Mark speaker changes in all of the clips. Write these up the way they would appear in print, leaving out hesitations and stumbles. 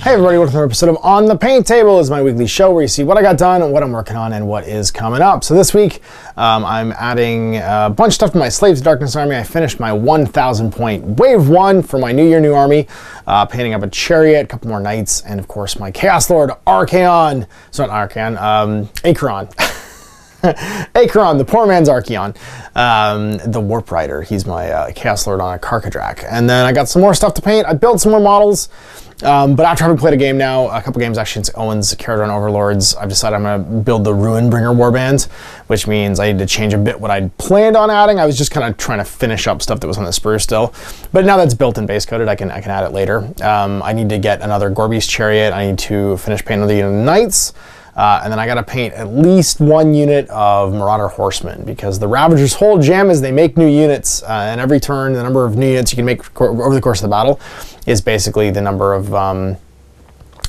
Speaker 1: Hey everybody, welcome to another episode of On the Paint Table. Is my weekly show where you see what I got done, what I'm working on, and what is coming up. So this week, I'm adding a bunch of stuff to my Slaves to Darkness army. I finished my 1,000 point wave 1 for my New Year, New Army, painting up a chariot, a couple more knights, and of course my Chaos Lord Archaon. It's not Archaon, Acheron. Acheron, the poor man's Archaon, the Warp Rider. He's my Chaos Lord on a Karkadrak. And then I got some more stuff to paint. I built some more models, but after having played a game now, a couple games actually since Owen's Caradon Overlords, I've decided I'm going to build the Ruinbringer Warband, which means I need to change a bit what I'd planned on adding. I was just kind of trying to finish up stuff that was on the sprue still, but now that's built and base coated, I can add it later. I need to get another Gorby's Chariot. I need to finish painting another unit of Knights. And then I gotta paint at least one unit of Marauder Horsemen, because the Ravager's whole jam is they make new units, and every turn the number of new units you can make over the course of the battle is basically the number of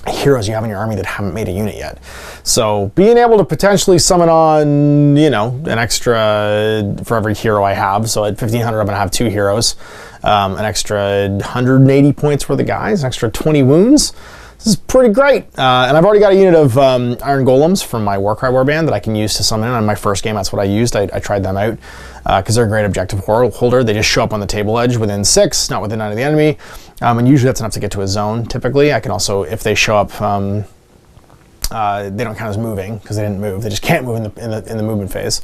Speaker 1: heroes you have in your army that haven't made a unit yet. So being able to potentially summon on, you know, an extra for every hero I have, so at 1,500 I'm gonna have 2 heroes, an extra 180 points for the guys, an extra 20 wounds. This is pretty great, and I've already got a unit of Iron Golems from my Warcry Warband that I can use to summon in. On my first game, that's what I used. I tried them out because they're a great objective holder. They just show up on the table edge within 6, not within 9 of the enemy, and usually that's enough to get to a zone, typically. I can also, if they show up, they don't count as moving because they didn't move. They just can't move in the movement phase,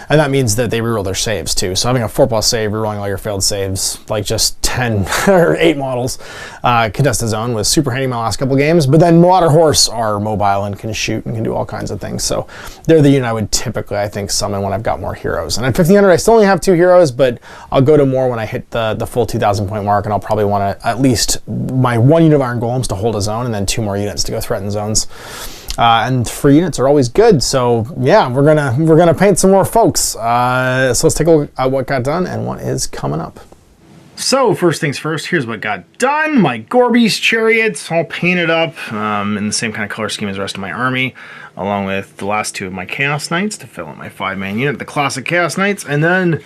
Speaker 1: and that means that they reroll their saves too. So having a 4+ save, rerolling all your failed saves, like just 10 or 8 models, contest the zone was super handy in my last couple games. But then Marauder Horse are mobile and can shoot and can do all kinds of things. So they're the unit I would typically, I think, summon when I've got more heroes. And at 1,500, I still only have 2 heroes, but I'll go to more when I hit the full 2,000 point mark, and I'll probably want to at least my 1 unit of Iron Golems to hold a zone, and then 2 more units to go threaten zones. And free units are always good, so yeah, we're gonna paint some more folks. So let's take a look at what got done and what is coming up. So first things first, here's what got done. My Gorby's Chariots all painted up in the same kind of color scheme as the rest of my army, along with the last 2 of my Chaos Knights to fill in my 5-man unit, the classic Chaos Knights, and then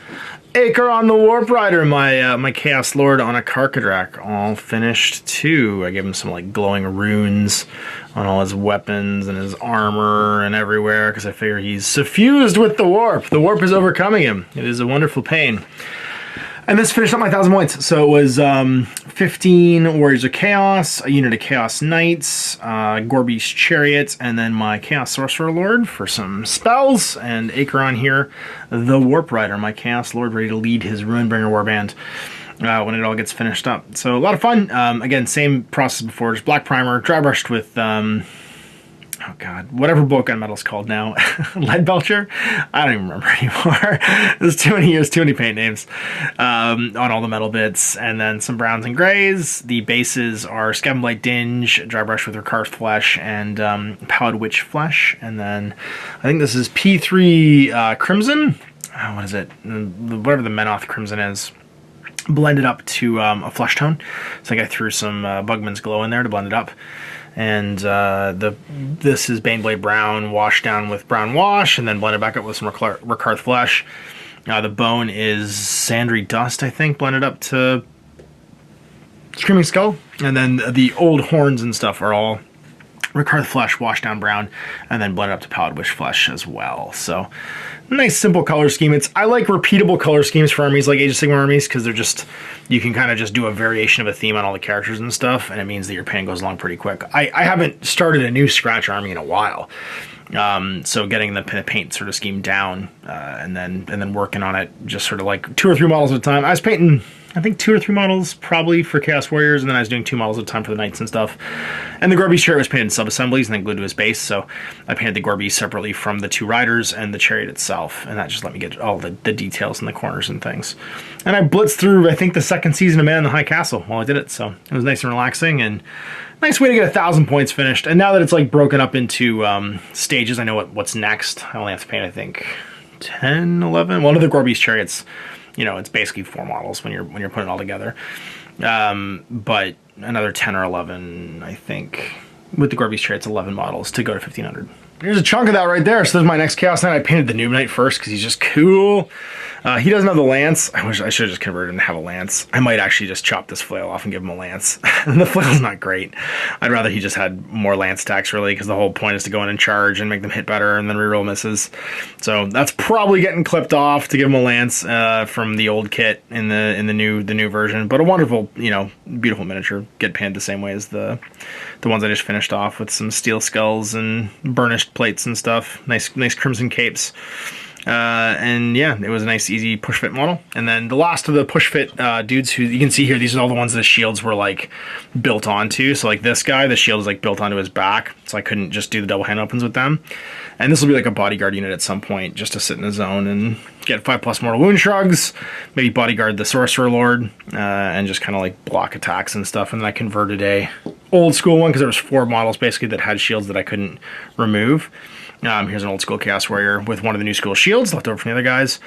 Speaker 1: Acheron the Warp Rider, my Chaos Lord on a Karkadrak, all finished too. I gave him some like glowing runes on all his weapons and his armor and everywhere, because I figure he's suffused with the warp. The warp is overcoming him. It is a wonderful pain. And this finished up my 1,000 points. So it was 15 Warriors of Chaos, a unit of Chaos Knights, Gorby's Chariots, and then my Chaos Sorcerer Lord for some spells, and Acheron here, the Warp Rider, my Chaos Lord, ready to lead his Ruinbringer Warband when it all gets finished up. So a lot of fun. Again, same process before, just black primer, dry brushed with oh god, whatever bulk gunmetal is called now. Lead Belcher? I don't even remember anymore. There's too many years, too many paint names on all the metal bits. And then some browns and grays. The bases are Scabblight Dinge, dry brush with Ricard Flesh, and Pallid Witch Flesh. And then I think this is P3 Crimson. What is it? Whatever the Menoth Crimson is. Blended up to a flesh tone. So I think I threw some Bugman's Glow in there to blend it up. And this is Baneblade Brown washed down with Brown Wash, and then blended back up with some Ricard Flesh. The bone is Sandry Dust, I think, blended up to Screaming Skull. And then the old horns and stuff are all Ricard Flesh washed down brown, and then blended up to Pallid Witch Flesh as well. So nice simple color scheme. I like repeatable color schemes for armies like Age of Sigmar armies, because they're just, you can kind of just do a variation of a theme on all the characters and stuff, and it means that your paint goes along pretty quick. I haven't started a new scratch army in a while, so getting the paint sort of scheme down and then working on it just sort of like 2 or 3 models at a time. I was painting, I think 2 or 3 models probably for Chaos Warriors, and then I was doing 2 models at a time for the Knights and stuff. And the Gorby's Chariot was painted in sub-assemblies and then glued to his base, so I painted the Gorby separately from the 2 riders and the Chariot itself, and that just let me get all the details in the corners and things. And I blitzed through, I think, the 2nd season of Man in the High Castle while I did it, so it was nice and relaxing, and nice way to get 1,000 points finished. And now that it's like broken up into stages, I know what's next. I only have to paint, I think, 10, 11. One of the Gorby's Chariots, you know, it's basically 4 models when you're putting it all together. But another 10 or 11, I think, with the Gorby's Chariots, 11 models to go to 1,500. Here's a chunk of that right there. So there's my next Chaos Knight. I painted the Noob Knight first because he's just cool. He doesn't have the lance. I wish I should have just converted him to have a lance. I might actually just chop this flail off and give him a lance. The flail's not great. I'd rather he just had more lance attacks, really, because the whole point is to go in and charge and make them hit better and then reroll misses. So that's probably getting clipped off to give him a lance from the old kit in the new version. But a wonderful, you know, beautiful miniature. Get painted the same way as the ones I just finished off with some steel skulls and burnished plates and stuff. Nice crimson capes. And yeah, it was a nice, easy push fit model. And then the last of the push fit dudes, who you can see here, these are all the ones that the shields were like built onto. So like this guy, the shield is like built onto his back, so I couldn't just do the double hand opens with them. And this will be like a bodyguard unit at some point, just to sit in a zone and get 5+ mortal wound shrugs, maybe bodyguard the sorcerer lord, and just kind of like block attacks and stuff. And then I converted a old school one because there was 4 models basically that had shields that I couldn't remove. Here's an old school Chaos Warrior with one of the new school shields left over from the other guys.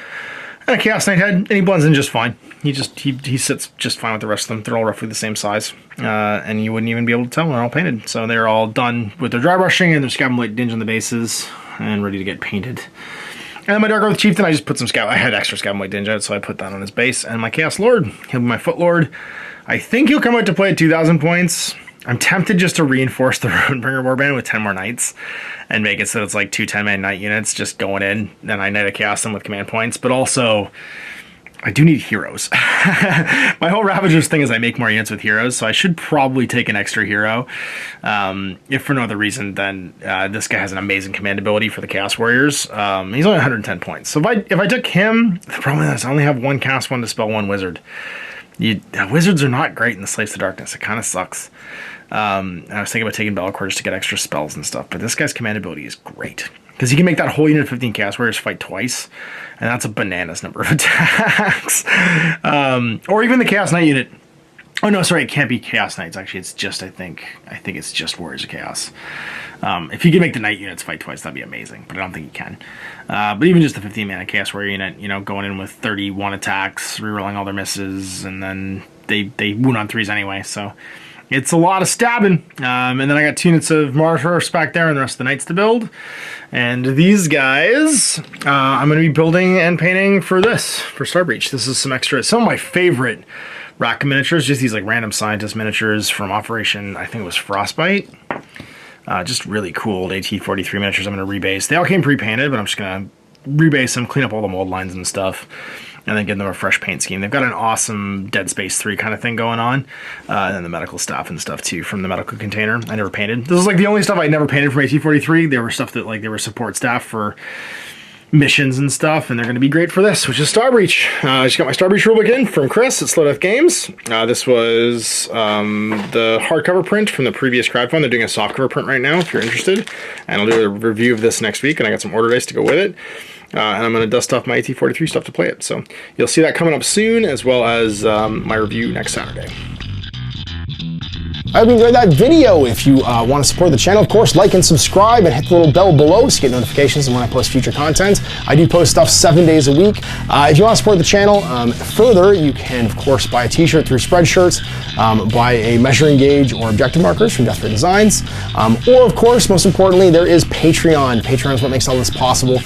Speaker 1: And a Chaos Knight head, and he blends in just fine. He sits just fine with the rest of them. They're all roughly the same size. And you wouldn't even be able to tell when they're all painted. So they're all done with their dry brushing and their Scab Light Dinge on the bases and ready to get painted. And then my Dark Earth Chieftain, I just put some I had extra Scab Light Dinge out, so I put that on his base. And my Chaos Lord, he'll be my Foot Lord. I think he'll come out to play at 2,000 points. I'm tempted just to reinforce the Runebringer Warband with 10 more Knights and make it so it's like 2 10-man Knight units just going in. Then I Knight of Chaos them with command points. But also, I do need heroes. My whole Ravagers thing is I make more units with heroes, so I should probably take an extra hero. If for no other reason than this guy has an amazing command ability for the Chaos Warriors. He's only 110 points. So if I took him, the problem is I only have 1 Cast, 1 Dispel, 1 Wizard. Wizards are not great in the Slaves to Darkness. It kind of sucks. I was thinking about taking Bellicor just to get extra spells and stuff, but this guy's command ability is great. Because he can make that whole unit of 15 Chaos Warriors fight twice, and that's a bananas number of attacks. Or even the Chaos Knight unit. Oh no, sorry, it can't be Chaos Knights. Actually, it's just, I think it's just Warriors of Chaos. If you can make the Knight units fight twice, that'd be amazing, but I don't think you can. But even just the 15-mana Chaos Warrior unit, you know, going in with 31 attacks, rerolling all their misses, and then they wound on 3s anyway, so it's a lot of stabbing. And then I got 2 units of Martyrs back there and the rest of the Knights to build. And these guys, I'm going to be building and painting for Starbreach. This is some of my favorite rack miniatures, just these like random scientist miniatures from Operation, I think it was Frostbite. Just really cool old AT-43 miniatures I'm going to rebase. They all came pre-painted, but I'm just going to rebase them, clean up all the mold lines and stuff, and then give them a fresh paint scheme. They've got an awesome Dead Space 3 kind of thing going on, and then the medical staff and stuff too from the medical container. I never painted. This is like the only stuff I never painted from AT-43. There were stuff that like they were support staff for missions and stuff, and they're going to be great for this, which is Starbreach. I just got my Starbreach rulebook in from Chris at Slow Death Games. This was the hardcover print from the previous crowdfund. They're doing a softcover print right now if you're interested, and I'll do a review of this next week, and I got some order dice to go with it. And I'm going to dust off my AT-43 stuff to play it. So you'll see that coming up soon, as well as my review next Saturday. I hope you enjoyed that video. If you want to support the channel, of course, like and subscribe and hit the little bell below to get notifications when I post future content. I do post stuff 7 days a week. If you want to support the channel further, you can, of course, buy a t-shirt through Spreadshirts, buy a measuring gauge or objective markers from Death Ray Designs, or, of course, most importantly, there is Patreon. Patreon is what makes all this possible,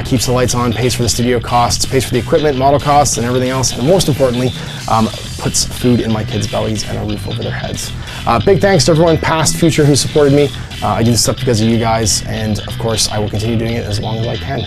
Speaker 1: keeps the lights on, pays for the studio costs, pays for the equipment, model costs, and everything else, and most importantly, puts food in my kids' bellies and a roof over their heads. Big thanks to everyone, past, future, who supported me. I do this stuff because of you guys, and of course, I will continue doing it as long as I can.